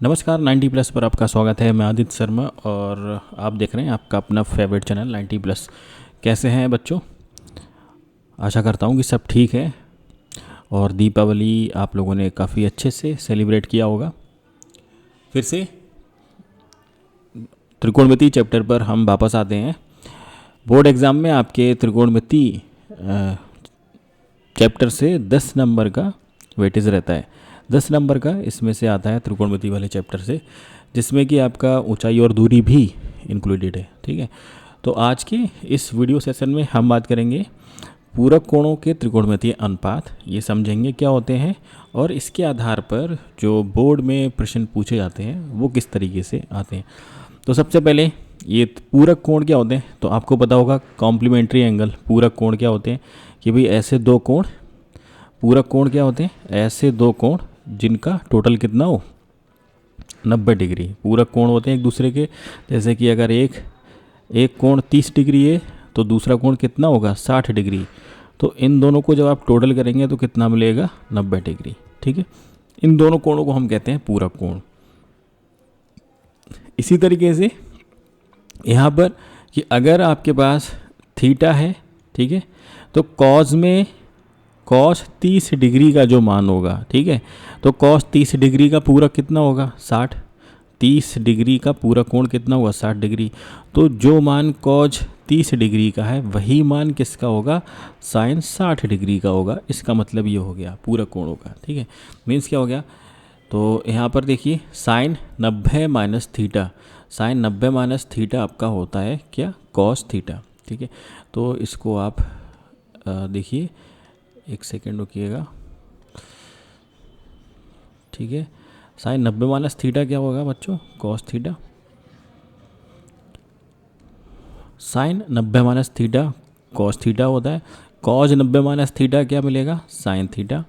नमस्कार 90 प्लस पर आपका स्वागत है। मैं आदित्य शर्मा और आप देख रहे हैं आपका अपना फेवरेट चैनल 90 प्लस। कैसे हैं बच्चों? आशा करता हूं कि सब ठीक है और दीपावली आप लोगों ने काफ़ी अच्छे से सेलिब्रेट किया होगा। फिर से त्रिकोणमिति चैप्टर पर हम वापस आते हैं। बोर्ड एग्ज़ाम में आपके त्रिकोणमिति चैप्टर से 10 नंबर का वेटेज रहता है। 10 नंबर का इसमें से आता है त्रिकोणमिति वाले चैप्टर से, जिसमें कि आपका ऊंचाई और दूरी भी इंक्लूडेड है। ठीक है, तो आज के इस वीडियो सेशन में हम बात करेंगे पूरक कोणों के त्रिकोणमितीय अनुपात। ये समझेंगे क्या होते हैं और इसके आधार पर जो बोर्ड में प्रश्न पूछे जाते हैं वो किस तरीके से आते हैं। तो सबसे पहले ये पूरक कोण क्या होते हैं, तो आपको पता होगा कॉम्प्लीमेंट्री एंगल। पूरक कोण क्या होते हैं कि भाई ऐसे दो कोण, पूरक कोण क्या होते हैं, ऐसे दो कोण जिनका टोटल कितना हो 90 डिग्री। पूरक कोण होते हैं एक दूसरे के, जैसे कि अगर एक कोण 30 डिग्री है तो दूसरा कोण कितना होगा 60 डिग्री। तो इन दोनों को जब आप टोटल करेंगे तो कितना मिलेगा 90 डिग्री। ठीक है, इन दोनों कोणों को हम कहते हैं पूरक कोण। इसी तरीके से यहाँ पर कि अगर आपके पास थीटा है, ठीक है, तो कॉज में कॉस 30 डिग्री का जो मान होगा, ठीक है, तो कॉस 30 डिग्री का पूरक कितना होगा 60। 30 डिग्री का पूरा कोण कितना होगा 60 डिग्री। तो जो मान कॉज 30 डिग्री का है वही मान किसका होगा, साइन 60 डिग्री का होगा। इसका मतलब ये हो गया पूरा कोण होगा। ठीक है, मीन्स क्या हो गया, तो यहाँ पर देखिए sine 90 minus theta, sine 90 minus theta आपका होता है क्या, कॉस थीटा। ठीक है, तो इसको आप देखिए, एक सेकेंड रुकिएगा। ठीक है, साइन 90 माइनस थीटा क्या होगा बच्चों, cos theta. Sine 90 minus theta cos theta होता है। कॉज 90 माइनस थीटा क्या मिलेगा, साइन थीटा।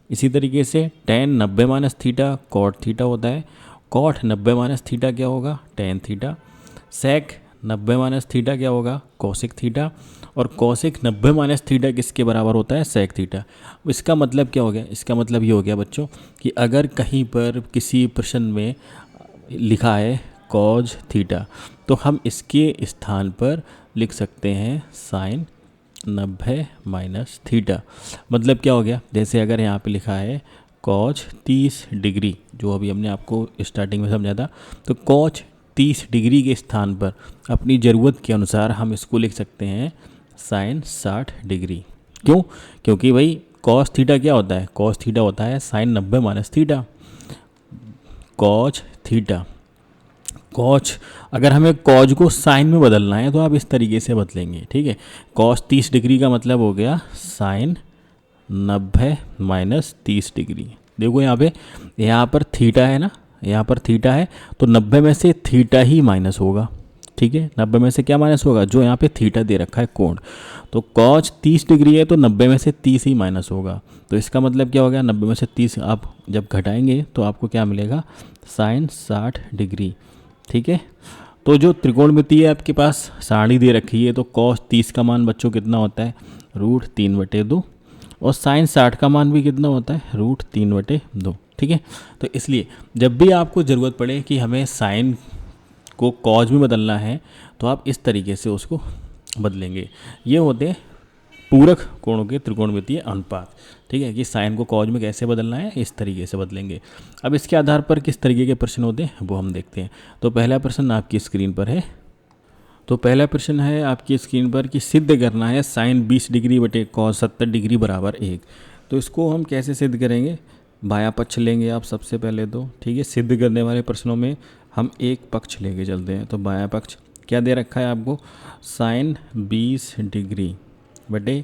इसी तरीके से tan 90 minus theta cot theta होता है। कॉट 90 माइनस थीटा क्या होगा, tan theta. Sec 90 minus theta क्या होगा, कोसिक थीटा। और कोसिक 90 माइनस थीटा किसके बराबर होता है, सेक थीटा। इसका मतलब क्या हो गया, इसका मतलब ये हो गया बच्चों कि अगर कहीं पर किसी प्रश्न में लिखा है कॉज थीटा, तो हम इसके स्थान पर लिख सकते हैं साइन 90 माइनस थीटा। मतलब क्या हो गया, जैसे अगर यहाँ पे लिखा है कॉज 30 डिग्री, जो अभी हमने आपको स्टार्टिंग में समझा था, तो कॉज 30 डिग्री के स्थान पर अपनी ज़रूरत के अनुसार हम इसको लिख सकते हैं साइन 60 डिग्री। क्यों, क्योंकि भाई कॉस थीटा क्या होता है, कॉस थीटा होता है sine 90 minus theta. Cos theta, cos, अगर हमें कॉज को साइन में बदलना है तो आप इस तरीके से बदलेंगे। ठीक है, कॉस 30 डिग्री का मतलब हो गया साइन 90 माइनस 30 डिग्री। देखो यहाँ पर थीटा है ना, यहाँ पर थीटा है, तो 90 में से थीटा ही माइनस होगा। ठीक है, 90 में से क्या माइनस होगा, जो यहाँ पे थीटा दे रखा है कोण। तो कॉज 30 डिग्री है तो 90 में से 30 ही माइनस होगा। तो इसका मतलब क्या हो गया, 90 में से 30 आप जब घटाएंगे तो आपको क्या मिलेगा, साइन 60 डिग्री। ठीक है, तो जो त्रिकोणमिति है आपके पास सारणी दे रखी है, तो कॉस 30 का मान बच्चों कितना होता है, √3/2, और साइन 60 का मान भी कितना होता है, √3/2। ठीक है, तो इसलिए जब भी आपको ज़रूरत पड़े कि हमें साइन को कॉज में बदलना है तो आप इस तरीके से उसको बदलेंगे। ये होते हैं पूरक कोणों के त्रिकोणमितीय अनुपात। ठीक है, कि साइन को कॉज में कैसे बदलना है, इस तरीके से बदलेंगे। अब इसके आधार पर किस तरीके के प्रश्न होते हैं वो हम देखते हैं। तो पहला प्रश्न आपकी स्क्रीन पर है। तो पहला प्रश्न है आपकी स्क्रीन पर कि सिद्ध करना है साइन 20 डिग्री बटे कॉस 70 डिग्री बराबर 1। तो इसको हम कैसे सिद्ध करेंगे, बायां पक्ष लेंगे आप सबसे पहले तो। ठीक है, सिद्ध करने वाले प्रश्नों में हम एक पक्ष लेके चलते हैं। तो बायां पक्ष क्या दे रखा है आपको, साइन 20 डिग्री बटे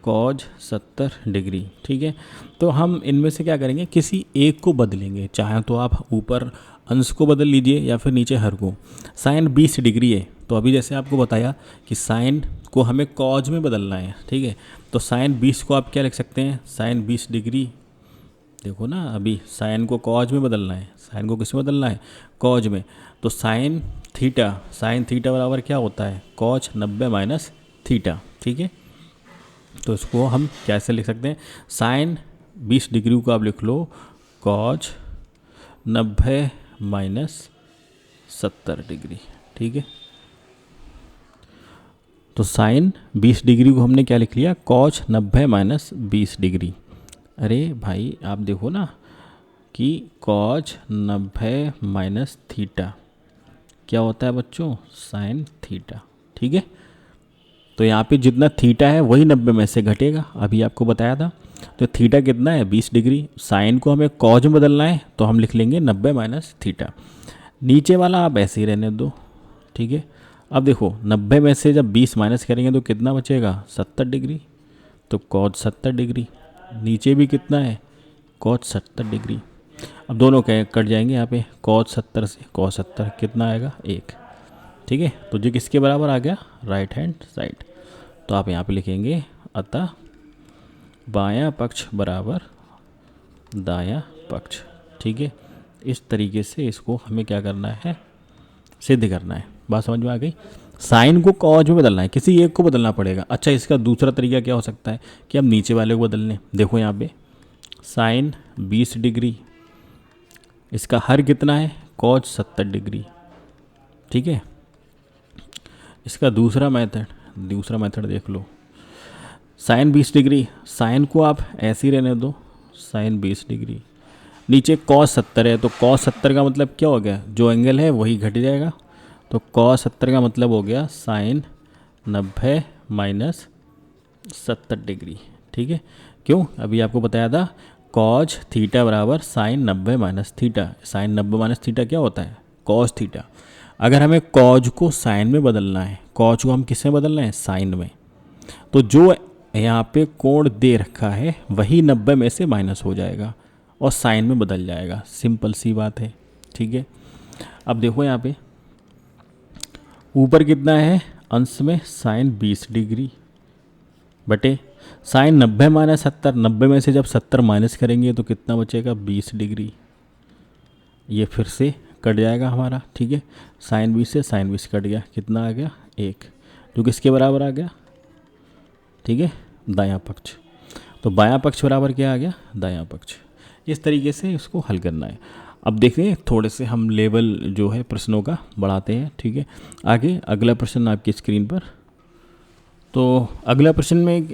कॉज 70 डिग्री। ठीक है, तो हम इनमें से क्या करेंगे, किसी एक को बदलेंगे। चाहे तो आप ऊपर अंश को बदल लीजिए या फिर नीचे हर को। साइन 20 डिग्री है, तो अभी जैसे आपको बताया कि साइन को हमें कॉज में बदलना है। ठीक है, तो साइन 20 को आप क्या लिख सकते हैं, साइन 20 डिग्री। देखो ना, अभी साइन को कॉज में बदलना है, साइन को किस में बदलना है, कॉज में। तो साइन थीटा बराबर क्या होता है, कॉज 90 माइनस थीटा। ठीक है, तो इसको हम कैसे लिख सकते हैं, साइन 20 डिग्री को आप लिख लो कॉज 90 माइनस 70 डिग्री। ठीक है, तो साइन 20 डिग्री को हमने क्या लिख लिया, कॉज 90 माइनस 20 डिग्री। अरे भाई आप देखो ना कि कॉज 90 माइनस थीटा क्या होता है बच्चों, साइन थीटा। ठीक है, तो यहाँ पे जितना थीटा है वही 90 में से घटेगा, अभी आपको बताया था। तो थीटा कितना है, 20 डिग्री। साइन को हमें कॉज में बदलना है तो हम लिख लेंगे 90 माइनस थीटा। नीचे वाला आप ऐसे ही रहने दो। ठीक है, अब देखो 90 में से जब 20 माइनस करेंगे तो कितना बचेगा, 70 डिग्री। तो कॉज 70 डिग्री, नीचे भी कितना है, कॉज 70 डिग्री। अब दोनों कट जाएंगे यहाँ पे, कॉज 70 से कॉज 70 कितना आएगा, 1। ठीक है, तो जो किसके बराबर आ गया, राइट हैंड साइड। तो आप यहाँ पे लिखेंगे अतः बायां पक्ष बराबर दायां पक्ष। ठीक है, इस तरीके से इसको हमें क्या करना है, सिद्ध करना है। बात समझ में आ गई। साइन को कॉज में बदलना है, किसी एक को बदलना पड़ेगा। अच्छा, इसका दूसरा तरीका क्या हो सकता है कि हम नीचे वाले को बदल लें। देखो यहाँ पे साइन 20 डिग्री, इसका हर कितना है, कॉज 70 डिग्री। ठीक है, इसका दूसरा मेथड देख लो, साइन 20 डिग्री, साइन को आप ऐसे ही रहने दो, साइन 20 डिग्री। नीचे कॉस 70 है, तो कॉस 70 का मतलब क्या हो गया, जो एंगल है वही घट जाएगा। तो कॉस 70 का मतलब हो गया साइन 90 माइनस 70 डिग्री। ठीक है, क्यों, अभी आपको बताया था कॉज थीटा बराबर sine 90 minus theta. Sine 90 minus theta क्या होता है, कॉज थीटा। अगर हमें कॉज को साइन में बदलना है, कॉज को हम किस में बदलना है, साइन में, तो जो यहाँ पे कोण दे रखा है वही 90 में से माइनस हो जाएगा और साइन में बदल जाएगा। सिंपल सी बात है। ठीक है, अब देखो यहाँ पे ऊपर कितना है, अंश में साइन 20 डिग्री बटे साइन 90 माइनस 70। 90 में से जब 70 माइनस करेंगे तो कितना बचेगा, 20 डिग्री। ये फिर से कट जाएगा हमारा। ठीक है, साइन 20 से साइन 20 कट गया, कितना आ गया, 1, जो किसके बराबर आ गया, ठीक है, दायां पक्ष। तो बायां पक्ष बराबर क्या आ गया, दायां पक्ष। इस तरीके से इसको हल करना है। अब देखिए थोड़े से हम लेवल जो है प्रश्नों का बढ़ाते हैं। ठीक है, आगे अगला प्रश्न आपकी स्क्रीन पर। तो अगला प्रश्न में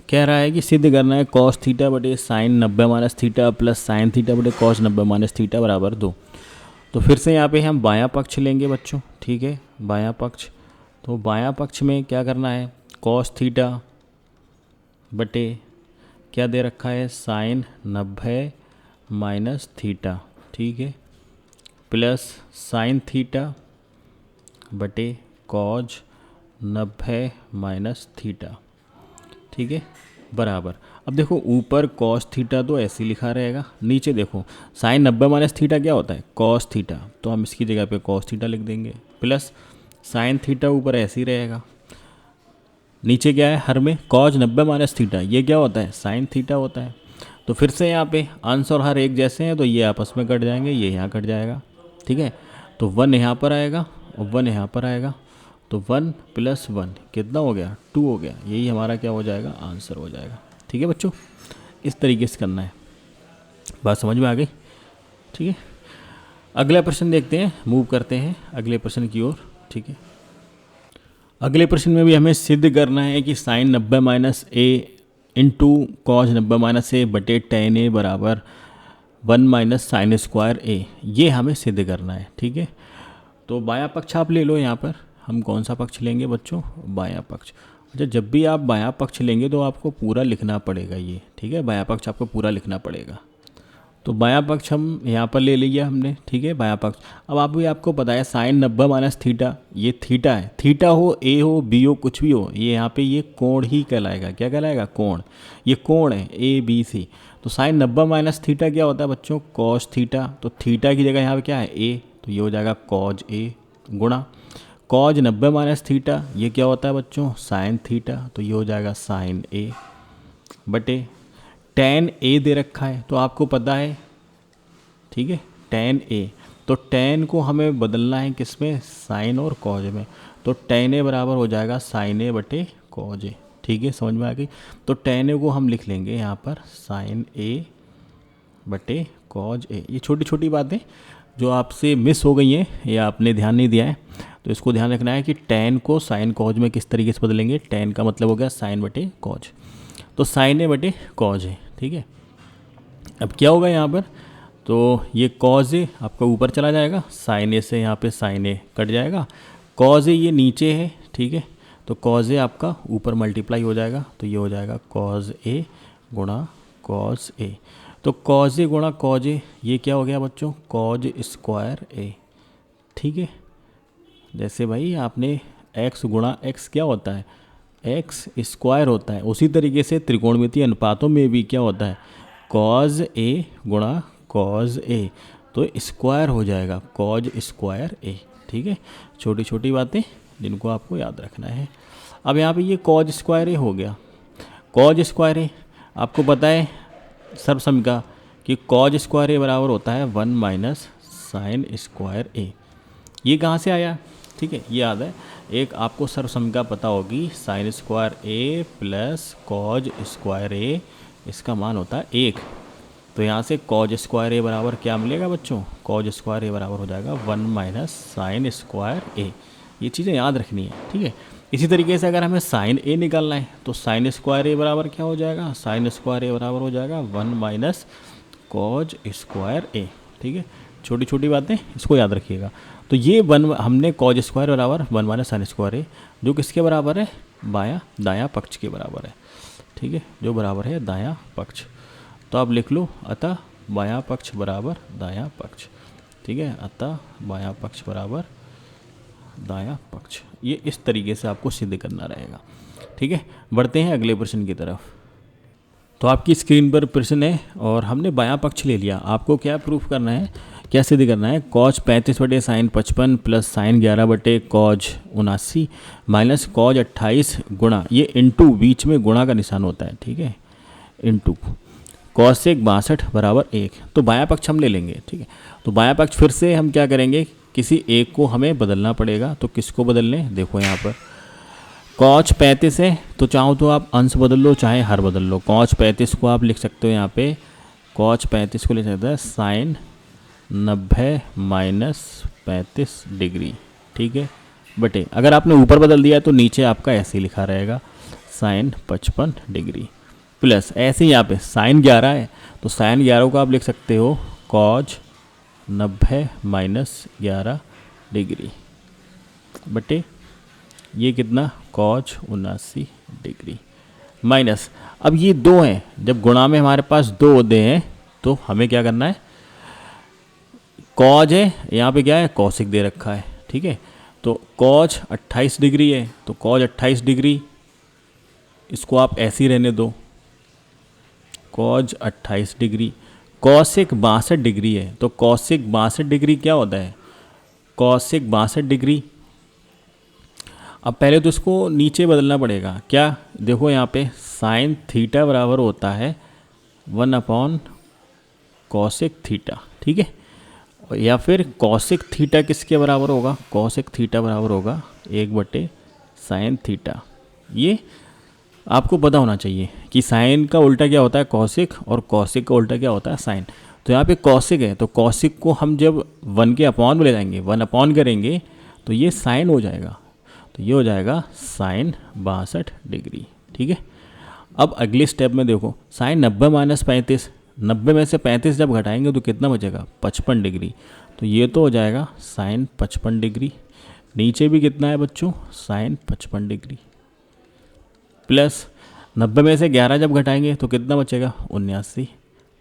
कह रहा है कि सिद्ध करना है कॉस थीटा बटे sine 90 minus theta plus sine theta बटे कॉस 90 माइनस थीटा बराबर 2। तो फिर से यहाँ पे हम बायां पक्ष लेंगे बच्चों। ठीक है, बायां पक्ष, तो बायां पक्ष में क्या करना है, कॉस थीटा बटे क्या दे रखा है, साइन 90 माइनस थीटा। ठीक है, प्लस साइन थीटा बटे कॉज 90 माइनस थीटा। ठीक है, बराबर। अब देखो ऊपर कॉस थीटा तो ऐसे ही लिखा रहेगा, नीचे देखो साइन 90 माइनस थीटा क्या होता है, कॉस थीटा, तो हम इसकी जगह पे कॉस थीटा लिख देंगे, प्लस साइन थीटा ऊपर ऐसे ही रहेगा, नीचे क्या है हर में कॉज 90 माइनस थीटा, ये क्या होता है, साइन थीटा होता है। तो फिर से यहाँ पे अंश और हर एक जैसे हैं तो ये आपस में कट जाएंगे, ये यहाँ कट जाएगा। ठीक है, तो 1 यहाँ पर आएगा और 1 यहाँ पर आएगा, तो 1 प्लस 1 कितना हो गया, 2 हो गया। यही हमारा क्या हो जाएगा, आंसर हो जाएगा। ठीक है बच्चों, इस तरीके से करना है। बात समझ में आ गई। ठीक है, अगला प्रश्न देखते हैं, मूव करते हैं अगले प्रश्न की ओर। ठीक है, अगले प्रश्न में भी हमें सिद्ध करना है कि साइन 90 माइनस ए इंटू कॉज 90 माइनस ए बटे टेन ए बराबर 1 माइनस साइन स्क्वायर ए, ये हमें सिद्ध करना है। ठीक है, तो बायां पक्ष आप ले लो। यहाँ पर हम कौन सा पक्ष लेंगे बच्चों, बायां पक्ष। अच्छा, जब भी आप बायां पक्ष लेंगे तो आपको पूरा लिखना पड़ेगा ये। ठीक है, बायां पक्ष आपको पूरा लिखना पड़ेगा। तो बायां पक्ष हम यहाँ पर ले लिया हमने। ठीक है, बायां पक्ष। अब आपको पता है साइन 90 माइनस थीटा, ये थीटा है, थीटा हो, ए हो, बी हो, कुछ भी हो, ये यहाँ पे ये कोण ही कहलाएगा। क्या कहलाएगा, कोण। ये कोण है ए बी सी। तो साइन 90 माइनस थीटा क्या होता है बच्चों, कॉस थीटा। तो थीटा की जगह यहाँ पे क्या है, ए, तो ये हो जाएगा कॉज ए गुणा कॉज 90 माइनस थीटा, ये क्या होता है बच्चों, साइन थीटा, तो ये हो जाएगा साइन ए बटे टेन ए दे रखा है तो आपको पता है। ठीक है, टेन ए, तो टेन को हमें बदलना है किस में, साइन और कॉज में। तो टेन ए बराबर हो जाएगा साइन ए बटे कॉज ए। ठीक है, समझ में आ गई। तो टेन ए को हम लिख लेंगे यहाँ पर साइन ए बटे कॉज ए। ये छोटी छोटी बातें जो आपसे मिस हो गई हैं या आपने ध्यान नहीं दिया है, तो इसको ध्यान रखना है कि tan को साइन कॉज में किस तरीके से बदलेंगे। tan का मतलब हो गया साइन बटे कॉज, तो साइन ए बटे कॉज है, ठीक है। अब क्या होगा यहाँ पर, तो ये कॉज ए आपका ऊपर चला जाएगा, साइन ए से यहाँ पे साइन ए कट जाएगा, कॉज ए ये नीचे है, ठीक है। तो कॉज ए आपका ऊपर मल्टीप्लाई हो जाएगा, तो ये हो जाएगा कॉज ए गुणा कॉज ए। तो कॉज ए गुणा कॉज ए, ये क्या हो गया बच्चों, कॉज स्क्वायर ए, ठीक है। जैसे भाई आपने x गुणा x क्या होता है, x स्क्वायर होता है, उसी तरीके से त्रिकोणमितीय अनुपातों में भी क्या होता है, कॉज ए गुणा कॉज ए, तो स्क्वायर हो जाएगा कॉज स्क्वायर ए, ठीक है। छोटी छोटी बातें जिनको आपको याद रखना है। अब यहाँ पे ये कॉज स्क्वायर ए हो गया, कॉज स्क्वायर ए आपको पता है सर्वसमीका कि कॉज स्क्वायर ए बराबर होता है 1 माइनस साइन स्क्वायर ए। ये कहाँ से आया, ठीक है, ये याद है। एक आपको सर्वसमीका पता होगी, साइन स्क्वायर ए प्लस कॉज स्क्वायर ए, इसका मान होता है 1। तो यहाँ से कॉज स्क्वायर ए बराबर क्या मिलेगा बच्चों, कॉज स्क्वायर ए बराबर हो जाएगा 1 माइनस साइन स्क्वायर ए। ये चीज़ें याद रखनी है, ठीक है। इसी तरीके से अगर हमें साइन ए निकालना है तो साइन स्क्वायर ए बराबर क्या हो जाएगा, साइन स्क्वायर ए बराबर हो जाएगा 1 माइनस कॉज स्क्वायर ए, ठीक है। छोटी छोटी बातें इसको याद रखिएगा। तो ये हमने कॉज स्क्वायर बराबर 1 माइनस साइन स्क्वायर ए, जो किसके बराबर है, दायां पक्ष के बराबर है, ठीक है, जो बराबर है दायां पक्ष। तो आप लिख लो अतः बायां पक्ष बराबर दायां पक्ष, ठीक है, अतः बायां पक्ष बराबर दायां पक्ष। ये इस तरीके से आपको सिद्ध करना रहेगा, ठीक है। बढ़ते हैं अगले प्रश्न की तरफ। तो आपकी स्क्रीन पर प्रश्न है और हमने बायां पक्ष ले लिया। आपको क्या प्रूफ करना है, क्या सिद्ध करना है, कॉज 35 बटे साइन 55 प्लस साइन 11 बटे कॉज 79 माइनस कॉज 28 गुणा, ये इंटू बीच में गुणा का निशान होता है, ठीक है, इंटू कॉसेक 62 बराबर 1। तो बायां पक्ष हम ले लेंगे, ठीक है। तो बायां पक्ष फिर से हम क्या करेंगे, किसी एक को हमें बदलना पड़ेगा। तो किसको बदल लें, देखो यहाँ पर कॉच 35 है, तो चाहो तो आप अंश बदल लो चाहे हर बदल लो। कॉच 35 को आप लिख सकते हो यहाँ पे, कॉच 35 को लिख सकते हैं साइन 90 माइनस 35 डिग्री, ठीक है, बटे अगर आपने ऊपर बदल दिया तो नीचे आपका ऐसे ही लिखा रहेगा साइन 55 डिग्री, प्लस ऐसे ही यहाँ पे साइन 11 है तो साइन 11 को आप लिख सकते हो कॉज 90 माइनस 11 डिग्री, बटे ये कितना कॉज 79 डिग्री, माइनस अब ये दो हैं, जब गुणा में हमारे पास दो होते हैं तो हमें क्या करना है, कॉज है यहाँ पे क्या है कॉसिक दे रखा है, ठीक है। तो कॉज 28 डिग्री है तो कॉज 28 डिग्री इसको आप ऐसे ही रहने दो, कॉज 28 डिग्री। कॉसिक 62 डिग्री है तो कॉसिक 62 डिग्री क्या होता है, कॉसिक 62 डिग्री। अब पहले तो इसको नीचे बदलना पड़ेगा, क्या देखो यहाँ पे साइन थीटा बराबर होता है 1 अपॉन कॉसिक थीटा, ठीक है, या फिर कॉसिक थीटा किसके बराबर होगा, कॉसिक थीटा बराबर होगा 1 बटे साइन थीटा। ये आपको पता होना चाहिए कि साइन का उल्टा क्या होता है कॉसिक और कॉसिक का उल्टा क्या होता है साइन। तो यहाँ पे कॉसिक है तो कॉसिक को हम जब 1 के अपॉन में ले जाएंगे, 1 अपॉन करेंगे तो ये साइन हो जाएगा, तो ये हो जाएगा साइन 62 डिग्री, ठीक है। अब अगले स्टेप में देखो साइन 90 माइनस 35, 90 में से 35 जब घटाएंगे तो कितना बचेगा 55 डिग्री, तो ये तो हो जाएगा साइन 55 डिग्री। नीचे भी कितना है बच्चों साइन 55 डिग्री, प्लस 90 में से 11 जब घटाएंगे तो कितना बचेगा 79,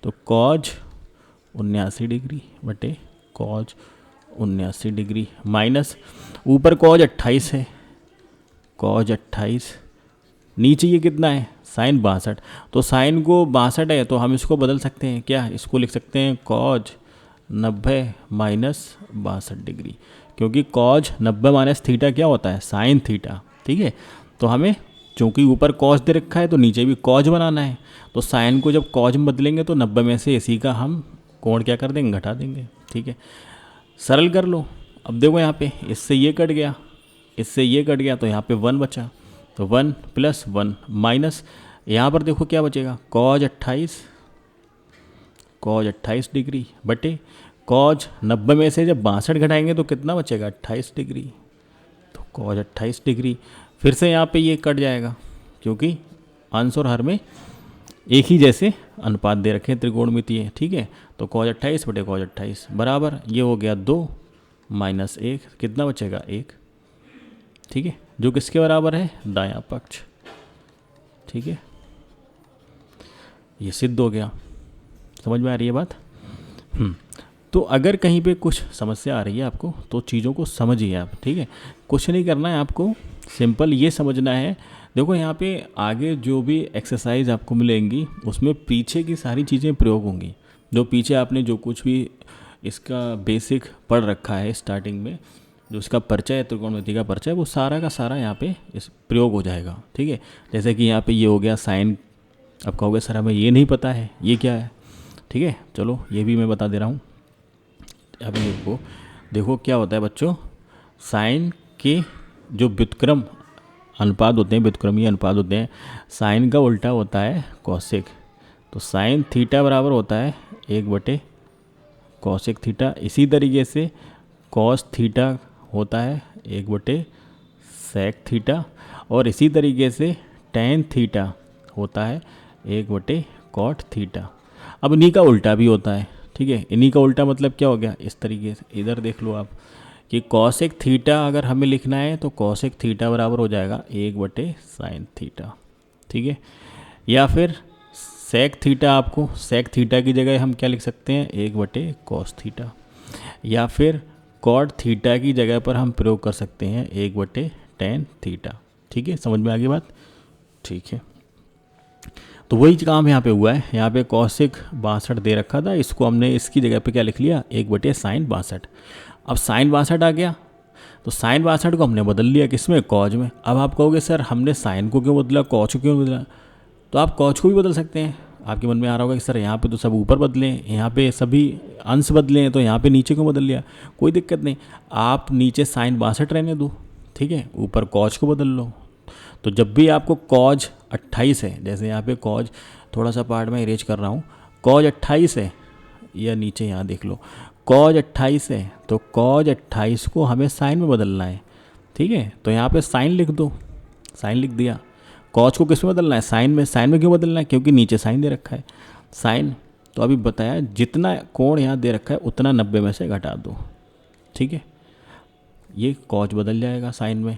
तो कॉज 79 डिग्री बटे कॉज 79 डिग्री, माइनस ऊपर कॉज 28 है, कॉज 28, नीचे ये कितना है साइन 62, तो साइन को 62 है तो हम इसको बदल सकते हैं, क्या इसको लिख सकते हैं कॉज 90 माइनस 62 डिग्री, क्योंकि कॉज 90 माइनस थीटा क्या होता है साइन थीटा, ठीक है। तो हमें चूँकि ऊपर कॉज दे रखा है तो नीचे भी कॉज बनाना है, तो साइन को जब कॉज में बदलेंगे तो 90 में से इसी का हम कोण क्या कर देंगे घटा देंगे, ठीक है। सरल कर लो, अब देखो यहाँ पे इससे ये कट गया, इससे ये कट गया तो यहाँ पे 1 बचा, तो 1 प्लस 1 माइनस यहाँ पर देखो क्या बचेगा कॉज 28 डिग्री बटे कॉज 90 में से जब 62 घटाएंगे तो कितना बचेगा 28 डिग्री। तो कॉज 28 डिग्री, फिर से यहाँ पे ये कट जाएगा क्योंकि अंश और हर में एक ही जैसे अनुपात दे रखे हैं त्रिकोणमितीय, ठीक है। तो कॉज 28 बटे कॉज 28 बराबर ये हो गया 2 माइनस 1, कितना बचेगा 1, ठीक है, जो किसके बराबर है दायां पक्ष, ठीक है। ये सिद्ध हो गया, समझ में आ रही है बात। तो अगर कहीं पे कुछ समस्या आ रही है आपको तो चीज़ों को समझिए आप, ठीक है। कुछ नहीं करना है आपको, सिंपल ये समझना है। देखो यहाँ पे आगे जो भी एक्सरसाइज आपको मिलेंगी उसमें पीछे की सारी चीज़ें प्रयोग होंगी, जो पीछे आपने जो कुछ भी इसका बेसिक पढ़ रखा है स्टार्टिंग में, जो इसका परिचय है त्रिकोणमिति का परिचय, वो सारा का सारा यहाँ पे इस प्रयोग हो जाएगा, ठीक है। जैसे कि यहाँ पे ये हो गया साइन, अब कहोगे सर हमें ये नहीं पता है ये क्या है, ठीक है, चलो ये भी मैं बता दे रहा हूँ। अभी देखो क्या होता है बच्चों, साइन के जो व्युत्क्रम अनुपात होते हैं, व्युत्क्रमीय अनुपात होते हैं, साइन का उल्टा होता है कौशिक। तो साइन थीटा बराबर होता है 1 बटे कौशिक थीटा। इसी तरीके से कॉस थीटा होता है 1 बटे सेक थीटा, और इसी तरीके से टेन थीटा होता है 1 बटे कॉट थीटा। अब इन्हीं का उल्टा भी होता है, ठीक है। इन्हीं का उल्टा मतलब क्या हो गया, इस तरीके से इधर देख लो आप कि कॉसेक थीटा अगर हमें लिखना है तो कॉसेक थीटा बराबर हो जाएगा 1 बटे साइन थीटा, ठीक है। या फिर सेक थीटा, आपको सेक थीटा की जगह हम क्या लिख सकते हैं 1 बटे कॉस थीटा, या फिर कॉट थीटा की जगह पर हम प्रयोग कर सकते हैं 1 बटे टेन थीटा, ठीक है। समझ में आ गई बात, ठीक है। तो वही काम यहाँ पे हुआ है, यहाँ पे कौशिक 62 दे रखा था, इसको हमने इसकी जगह पे क्या लिख लिया 1 बटे साइन 62। अब साइन 62 आ गया तो साइन 62 को हमने बदल लिया किसमें, कॉज में। अब आप कहोगे सर हमने साइन को क्यों बदला, कॉज को क्यों बदला, तो आप कॉज को भी बदल सकते हैं। आपके मन में आ रहा होगा कि सर यहाँ पे तो सब ऊपर बदले, यहाँ पे सभी अंश बदले हैं, तो यहाँ पे नीचे क्यों बदल लिया। कोई दिक्कत नहीं, आप नीचे साइन 62 रहने दो, ठीक है, ऊपर कॉज को बदल लो। तो जब भी आपको कॉज 28 है, जैसे यहाँ पे कॉज थोड़ा सा पार्ट में इरेज कर रहा हूँ, कॉज 28 है, या नीचे यहाँ देख लो कॉज 28 है, तो कॉज 28 को हमें साइन में बदलना है, ठीक है। तो यहाँ पे साइन लिख दो, साइन लिख दिया। कॉज को किस में बदलना है, साइन में। साइन में क्यों बदलना है, क्योंकि नीचे साइन दे रखा है साइन। तो अभी बताया जितना कोण यहाँ दे रखा है उतना 90 में से घटा दो, ठीक है, ये कॉज बदल जाएगा साइन में।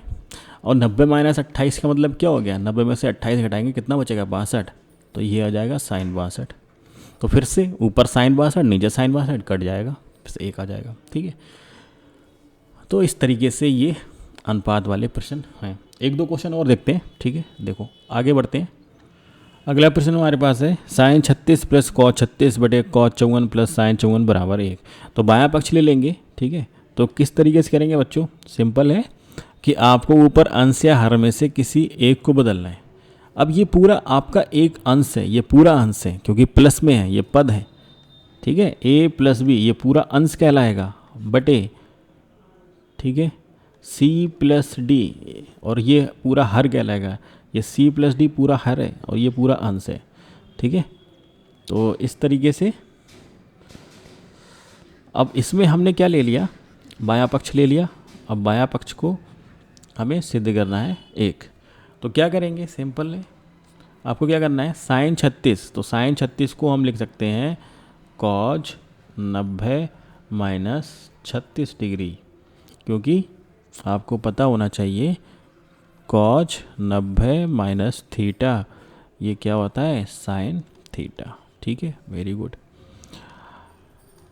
और 90 माइनस 28 का मतलब क्या हो गया, 90 में से 28 घटाएंगे कितना बचेगा 62, तो ये आ जाएगा साइन 62। तो फिर से ऊपर साइन 62 नीचे साइन 62 कट जाएगा, फिर से 1 आ जाएगा, ठीक है। तो इस तरीके से ये अनुपात वाले प्रश्न हैं। 1-2 क्वेश्चन और देखते हैं, ठीक है। देखो आगे बढ़ते हैं। अगला प्रश्न हमारे पास है साइन 36 प्लस कॉस 36 बटे कॉस 54 प्लस साइन 54 बराबर 1। तो बायां पक्ष ले लेंगे, ठीक है। तो किस तरीके से करेंगे बच्चों, सिंपल है कि आपको ऊपर अंश या हर में से किसी एक को बदलना है। अब ये पूरा आपका एक अंश है, ये पूरा अंश है क्योंकि प्लस में है, ये पद है, ठीक है। a प्लस बी ये पूरा अंश कहलाएगा बटे, ठीक है, c प्लस डी, और ये पूरा हर कहलाएगा, ये c प्लस डी पूरा हर है और ये पूरा अंश है, ठीक है। तो इस तरीके से अब इसमें हमने क्या ले लिया, बायां पक्ष ले लिया। अब बायां पक्ष को हमें सिद्ध करना है 1। तो क्या करेंगे, सिंपल है, आपको क्या करना है साइन 36, तो साइन 36 को हम लिख सकते हैं कॉज 90 माइनस 36 डिग्री, क्योंकि आपको पता होना चाहिए कॉज 90 माइनस थीटा ये क्या होता है साइन थीटा, ठीक है, वेरी गुड।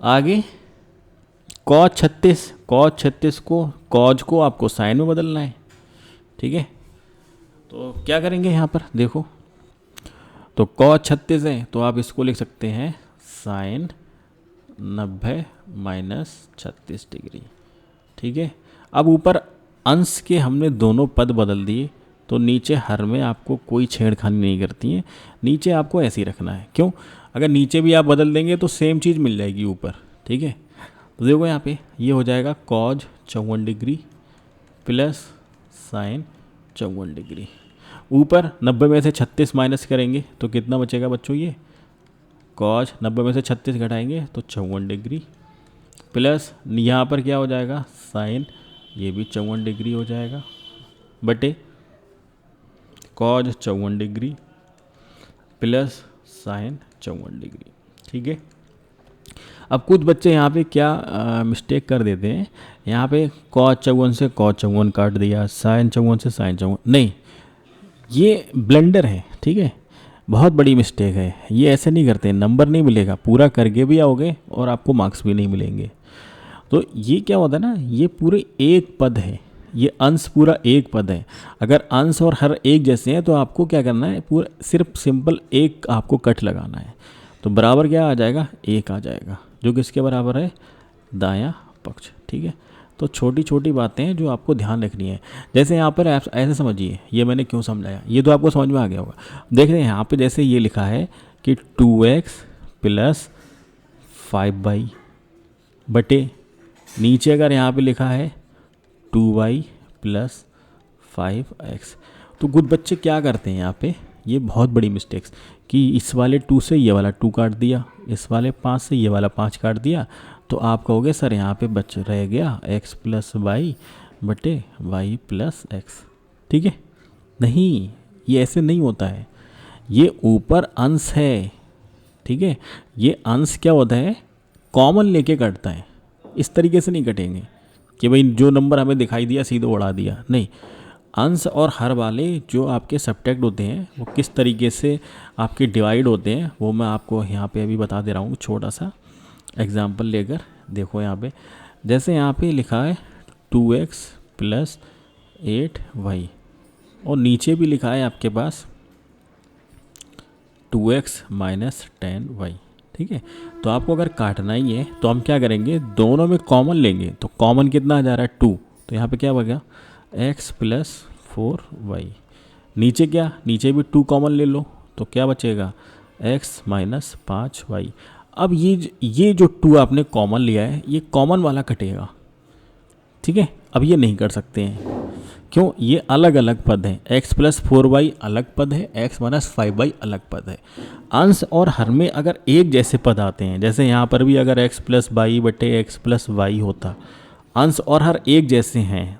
आगे कॉज 36 को कॉज को आपको साइन में बदलना है, ठीक है। तो क्या करेंगे यहाँ पर देखो, तो कॉज 36 है तो आप इसको लिख सकते हैं साइन 90 माइनस 36 डिग्री, ठीक है। अब ऊपर अंश के हमने दोनों पद बदल दिए, तो नीचे हर में आपको कोई छेड़खानी नहीं करती है, नीचे आपको ऐसे ही रखना है। क्यों, अगर नीचे भी आप बदल देंगे तो सेम चीज़ मिल जाएगी ऊपर, ठीक है। तो देखो यहाँ पे ये हो जाएगा cause 54 degree plus sign 54 degree. ऊपर 90 में से 36 माइनस करेंगे तो कितना बचेगा बच्चों, ये कॉज 90 में से 36 घटाएंगे तो 54 डिग्री प्लस यहाँ पर क्या हो जाएगा, साइन, ये भी 54 डिग्री हो जाएगा, बटे cause 54 degree plus sign 54 degree. ठीक है। अब कुछ बच्चे यहाँ पे क्या मिस्टेक कर देते हैं, यहाँ पे कॉज 54 से कॉज 54 काट दिया, साइन 54 से साइन 54, नहीं, ये ब्लेंडर है। ठीक है, बहुत बड़ी मिस्टेक है, ये ऐसे नहीं करते, नंबर नहीं मिलेगा, पूरा करके भी आओगे और आपको मार्क्स भी नहीं मिलेंगे। तो ये क्या होता है ना, ये पूरे एक पद है, ये अंश पूरा एक पद है। अगर अंश और हर एक जैसे हैं तो आपको क्या करना है, पूरा सिर्फ सिंपल एक आपको कट लगाना है। तो बराबर क्या आ जाएगा, एक आ जाएगा, जो किसके बराबर है, दायां पक्ष। ठीक है, तो छोटी छोटी बातें हैं जो आपको ध्यान रखनी है। जैसे यहाँ पर आप ऐसे समझिए, ये मैंने क्यों समझाया, ये तो आपको समझ में आ गया होगा। देख रहे हैं यहाँ पे जैसे ये लिखा है कि 2x प्लस 5y बटे, नीचे अगर यहाँ पे लिखा है 2y प्लस 5x। तो कुछ बच्चे क्या करते हैं यहाँ पे, ये बहुत बड़ी मिस्टेक्स, कि इस वाले 2 से ये वाला 2 काट दिया, इस वाले 5 से ये वाला 5 काट दिया, तो आप कहोगे सर यहाँ पे बच रह गया x प्लस वाई बटे y प्लस एक्स। ठीक है, नहीं, ये ऐसे नहीं होता है, ये ऊपर अंश है। ठीक है, ये अंश क्या होता है, कॉमन लेके कटता है, इस तरीके से नहीं कटेंगे कि भाई जो नंबर हमें दिखाई दिया सीधे उड़ा दिया, नहीं। अंश और हर वाले जो आपके सब्ट्रैक्ट होते हैं वो किस तरीके से आपके डिवाइड होते हैं वो मैं आपको यहाँ पे अभी बता दे रहा हूँ, छोटा सा एग्जांपल लेकर। देखो यहाँ पे जैसे यहाँ पे लिखा है 2x प्लस 8y और नीचे भी लिखा है आपके पास 2x माइनस 10y। ठीक है, तो आपको अगर काटना ही है तो हम क्या करेंगे, दोनों में कॉमन लेंगे, तो कॉमन कितना आ जा रहा है 2, तो यहाँ पे क्या बचेगा x प्लस 4y। नीचे क्या, नीचे भी 2 कॉमन ले लो, तो क्या बचेगा x माइनस 5y। अब ये जो 2 आपने कॉमन लिया है ये कॉमन वाला कटेगा। ठीक है, अब ये नहीं कर सकते हैं, क्यों, ये अलग अलग पद हैं, x प्लस 4y अलग पद है, x माइनस 5y अलग पद है। अंश और हर में अगर एक जैसे पद आते हैं, जैसे यहाँ पर भी अगर x प्लस वाई बटे x प्लस वाई होता, अंश और हर एक जैसे हैं,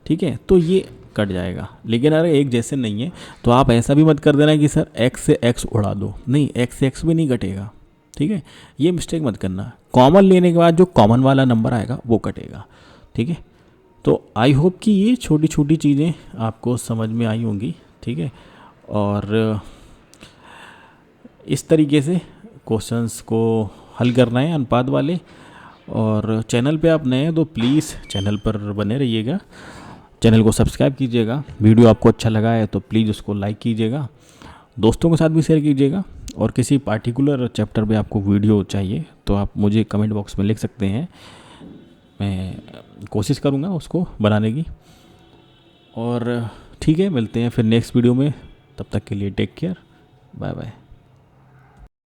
ठीक है, तो ये कट जाएगा। लेकिन अगर एक जैसे नहीं है तो आप ऐसा भी मत कर देना कि सर x से x उड़ा दो, नहीं, x से x भी नहीं कटेगा। ठीक है, ये मिस्टेक मत करना, कॉमन लेने के बाद जो कॉमन वाला नंबर आएगा वो कटेगा। ठीक है, तो आई होप कि ये छोटी छोटी चीज़ें आपको समझ में आई होंगी। ठीक है, और इस तरीके से क्वेश्चंस को हल करना है अनुपात वाले। और चैनल पे आप नए हैं तो प्लीज़ चैनल पर बने रहिएगा, चैनल को सब्सक्राइब कीजिएगा। वीडियो आपको अच्छा लगा है तो प्लीज़ उसको लाइक कीजिएगा, दोस्तों के साथ भी शेयर कीजिएगा। और किसी पार्टिकुलर चैप्टर पे आपको वीडियो चाहिए तो आप मुझे कमेंट बॉक्स में लिख सकते हैं, मैं कोशिश करूँगा उसको बनाने की। और ठीक है, मिलते हैं फिर नेक्स्ट वीडियो में, तब तक के लिए टेक केयर, बाय बाय।